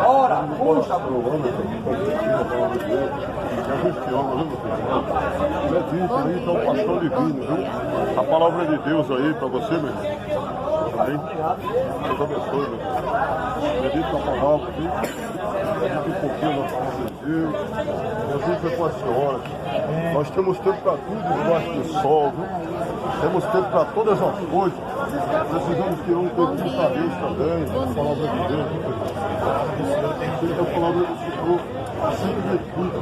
Ora, puxa! Então, pastor divino, viu? A palavra de Deus aí para você, meu irmão. Amém? Deus abençoe, meu irmão. Acredito na palavra, viu? Acredito um pouquinho na palavra de Deus. Jesus é com a senhora. Nós temos tempo para tudo debaixo do sol, viu? Temos tempo para todas as coisas. Precisamos tirar um tempo para Deus também. A palavra de Deus. A palavra do Senhor. Assim que tudo.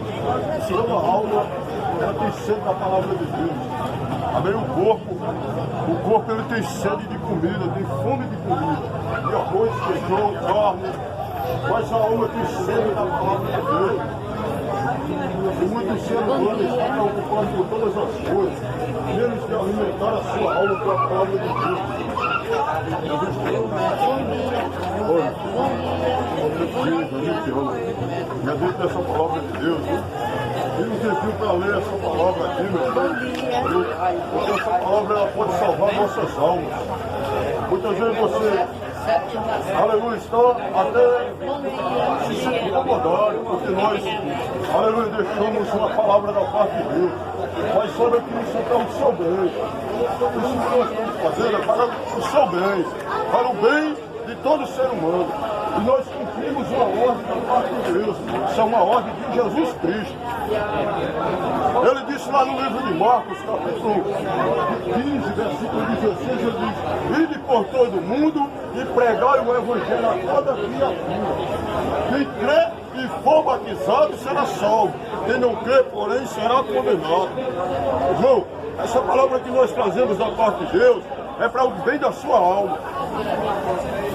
Toda alma ela tem sede da palavra de Deus. Amém? O corpo ele tem sede de comida, tem fome de comida. De arroz, feijão, carne. Mas a alma tem sede da palavra de Deus. E muitos seres humanos estão preocupados com todas as coisas, menos de alimentar a sua alma com a palavra de Deus. Olha, a gente ama. E a gente dessa palavra de Deus, viu? E nos desafio para ler essa palavra aqui, meu irmão. Porque essa palavra ela pode salvar nossas almas. Muitas vezes você, aleluia, está até se sente incomodado, porque nós, aleluia, deixamos uma palavra da parte de Deus. Mas sabe que isso é para o seu bem. Isso que nós estamos fazendo é para o seu bem, para o bem de todo ser humano. E nós cumprimos uma ordem da parte de Deus. Isso é uma ordem de Jesus Cristo. Ele disse lá no livro de Marcos, capítulo 15, versículo 16, ele diz: ide por todo o mundo e pregai o evangelho a toda criatura. Quem crê e for batizado será salvo. Quem não crê, porém, será condenado. Irmão, essa palavra que nós trazemos da parte de Deus é para o bem da sua alma.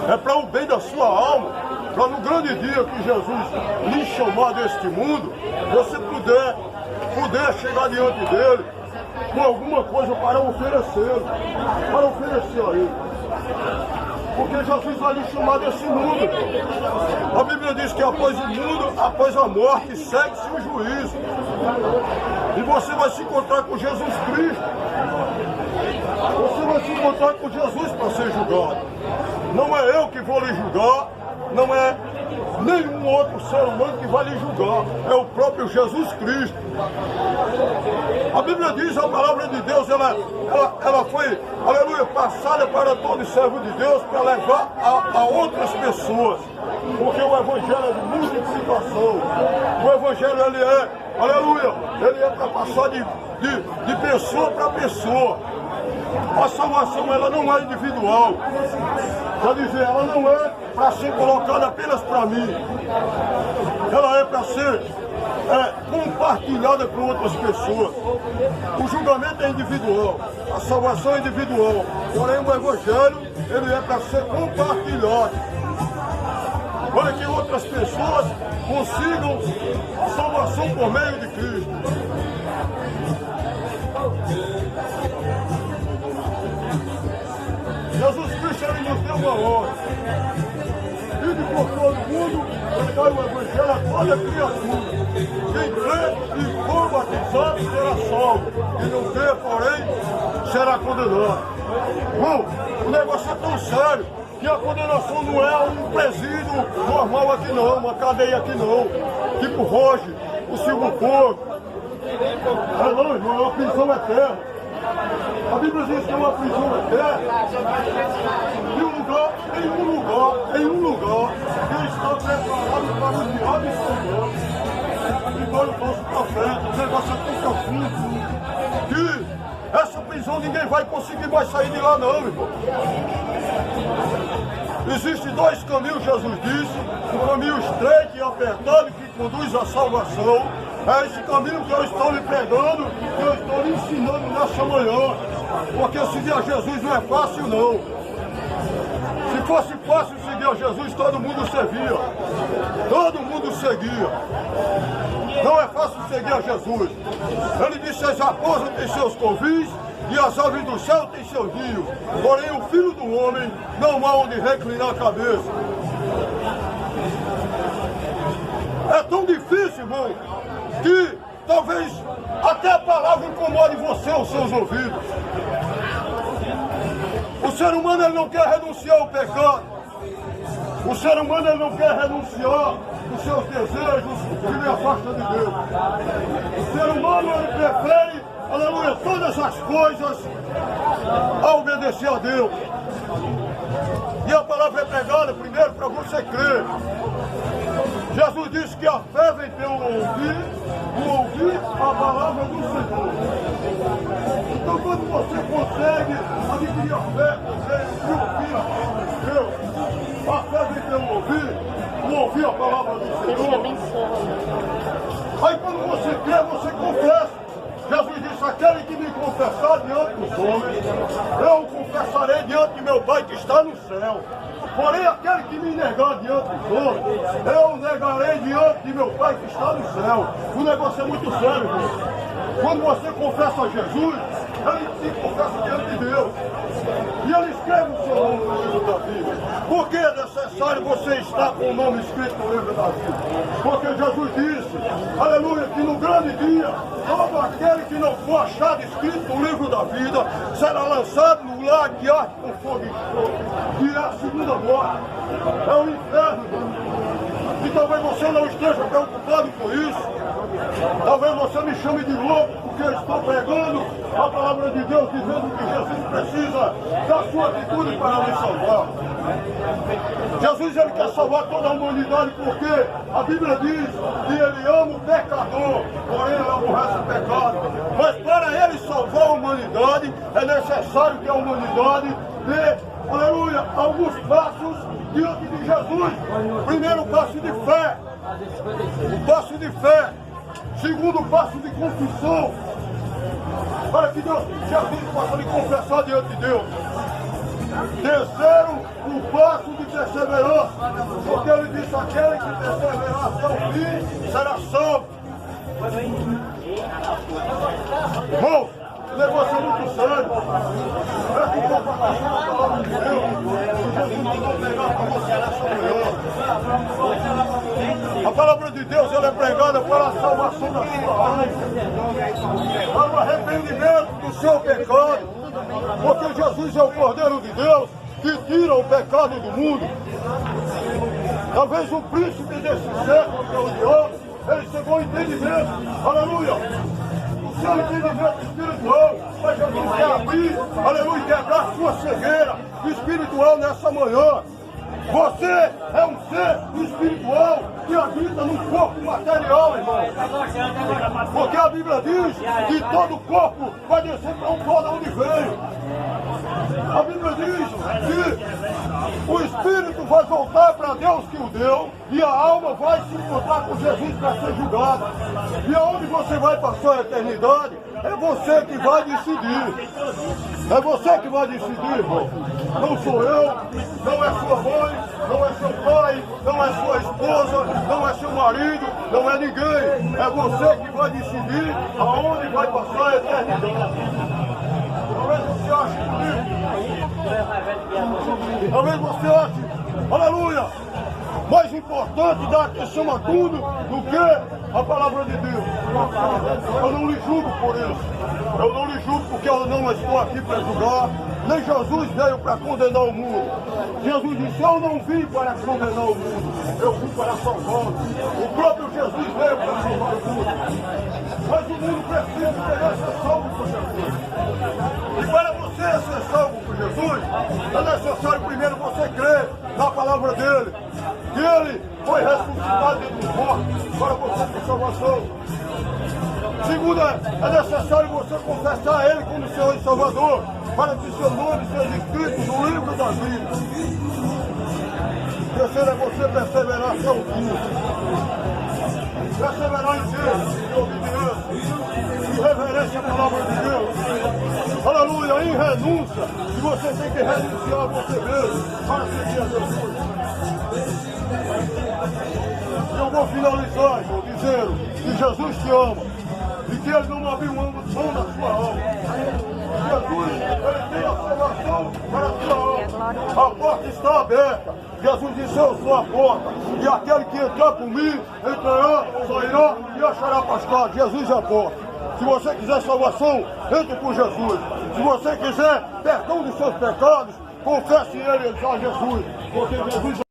É para o bem da sua alma. Para no grande dia que Jesus lhe chamar deste mundo, você puder chegar diante dele com alguma coisa para oferecer a ele. Porque Jesus vai lhe chamar desse mundo. A Bíblia diz que após o mundo, após a morte, segue-se o juízo. E você vai se encontrar com Jesus Cristo. Você vai se encontrar com Jesus para ser julgado. Não é eu que vou lhe julgar, não é nenhum outro ser humano que vai lhe julgar, é o próprio Jesus Cristo. A Bíblia diz, a palavra de Deus, ela foi, aleluia, passada para todo servo de Deus para levar a outras pessoas. Porque o Evangelho é de multiplicação. O Evangelho, ele é, aleluia, ele é para passar de pessoa para pessoa. A salvação, ela não é individual. Quer dizer, ela não é para ser colocada apenas para mim. Ela é para ser compartilhada com outras pessoas. O julgamento é individual, a salvação é individual. Porém, o Evangelho, ele é para ser compartilhado. Para que outras pessoas consigam a salvação por meio de Cristo. Jesus Cristo, ele nos deu uma ordem. Ide por todo mundo, pregar o Evangelho a toda criatura. Quem crê e for batizado será salvo. Quem não crê, porém, será condenado. Bom, o negócio é tão sério que a condenação não é um presídio normal aqui não, uma cadeia aqui não. Tipo Roger, o Silvio Porco. Não, irmão, é uma prisão eterna. A Bíblia diz que é uma prisão eterna. Em um lugar que está preparado para o diabo e Satanás. E para o falso profeta. O negócio é tão profundo que essa prisão ninguém vai conseguir mais sair de lá não, irmão. Existem dois caminhos, Jesus disse, um caminho estreito e apertado que conduz à salvação. É esse caminho que eu estou lhe pregando, que eu estou lhe ensinando nessa manhã. Porque seguir a Jesus não é fácil não. Se fosse fácil seguir a Jesus, todo mundo servia. Todo mundo seguia. Não é fácil seguir a Jesus. Ele disse, as raposas têm seus covis e as aves do céu têm seus ninhos. Porém, o Filho do Homem não há onde reclinar a cabeça. É tão difícil, irmão, que talvez até a palavra incomode você aos seus ouvidos. O ser humano ele não quer renunciar ao pecado. O ser humano ele não quer renunciar os seus desejos que lhe afastam de Deus. O ser humano ele prefere, aleluia, todas as coisas a obedecer a Deus. E a palavra é pregada primeiro para você crer. Jesus disse que a fé vem pelo ouvir a palavra do Senhor. Então quando você consegue adquirir a fé, você ouvir a palavra de Deus, a fé vem pelo ouvir a palavra do Senhor. Aí quando você crê, você confessa. Jesus disse, aquele que me confessar diante dos homens, eu o confessarei diante de meu Pai que está no céu. Porém, aquele que me negar diante dos homens, eu o negarei diante de meu Pai que está no céu. O negócio é muito sério, irmão. Quando você confessa a Jesus, ele se confessa diante de Deus. E ele escreve o seu nome no livro da vida. Por que é necessário você estar com o nome escrito no livro da vida? Porque Jesus disse, aleluia, que no grande dia, todo aquele que não for achado escrito no livro da vida, será lançado no lago de arde com fogo e enxofre, que é a segunda morte. É o inferno. E talvez você não esteja preocupado com isso. Talvez você me chame de louco, porque eu estou pregando a palavra de Deus, dizendo que Jesus precisa da sua atitude para me salvar. Jesus ele quer salvar toda a humanidade, porque a Bíblia diz que ele ama o pecador, porém ele aborrece o pecado. Mas para ele salvar a humanidade, é necessário que a humanidade dê, aleluia, alguns passos diante de Jesus. Primeiro, o passo de fé. O passo de fé. Segundo, o passo de confissão. Para que Jesus possa lhe confessar diante de Deus. Terceiro, o passo de perseverança. Porque ele disse, aquele que perseverar até o fim será salvo. Irmãos, o negócio é muito sério. Presta um pouco a atenção na palavra de Deus. Jesus mandou pregar para você nessa manhã. A palavra de Deus ela é pregada para a salvação da sua alma, para o arrependimento do seu pecado. Porque Jesus é o Cordeiro de Deus que tira o pecado do mundo. Talvez o príncipe desse século, que é o diabo, ele chegou ao entendimento. Aleluia! Seu entendimento espiritual, mas Jesus quer abrir, aleluia, quebrar sua cegueira espiritual nessa manhã. Você é um ser espiritual que habita num corpo material, irmão. Porque a Bíblia diz que todo corpo vai descer para um pó de onde veio. A Bíblia diz que o espírito vai voltar para Deus que o deu e a alma vai se encontrar com Jesus para ser julgada. E aonde você vai passar a eternidade, é você que vai decidir. É você que vai decidir, irmão. Não sou eu, não é sua mãe, não é seu pai, não é sua esposa, não é seu marido, não é ninguém. É você que vai decidir aonde vai passar a eternidade. Talvez você ache bonito. Talvez você ache, aleluia, mais importante dar atenção a tudo do que a palavra de Deus. Eu não lhe julgo por isso. Eu não lhe julgo porque eu não estou aqui para julgar. Nem Jesus veio para condenar o mundo. Jesus disse, eu não vim para condenar o mundo, eu vim para salvar. O próprio Jesus veio para salvar o mundo. Mas o mundo precisa ser salvo por Jesus. E para você ser salvo por Jesus, é necessário primeiro você crer na palavra dele. Que ele foi ressuscitado dos mortos para você ter salvação. Segundo, é necessário você confessar a ele como Senhor e Salvador, para que seu nome seja escrito no livro da vida. Terceiro é você perseverar até o fim. Perseverar em Deus, em obediência, em reverência à palavra de Deus. Aleluia, em renúncia. E você tem que renunciar a você mesmo para seguir a Jesus. Eu vou finalizar, irmão, dizendo que Jesus te ama e que ele não abriu mão da sua alma. Jesus, ele tem a salvação para a sua alma. A porta está aberta. Jesus disse, eu sou a porta. E aquele que entrar por mim, entrará, sairá e achará pastor. Jesus é a porta. Se você quiser salvação, entre por Jesus. Se você quiser perdão dos seus pecados, confesse ele, ele só Jesus. Porque Jesus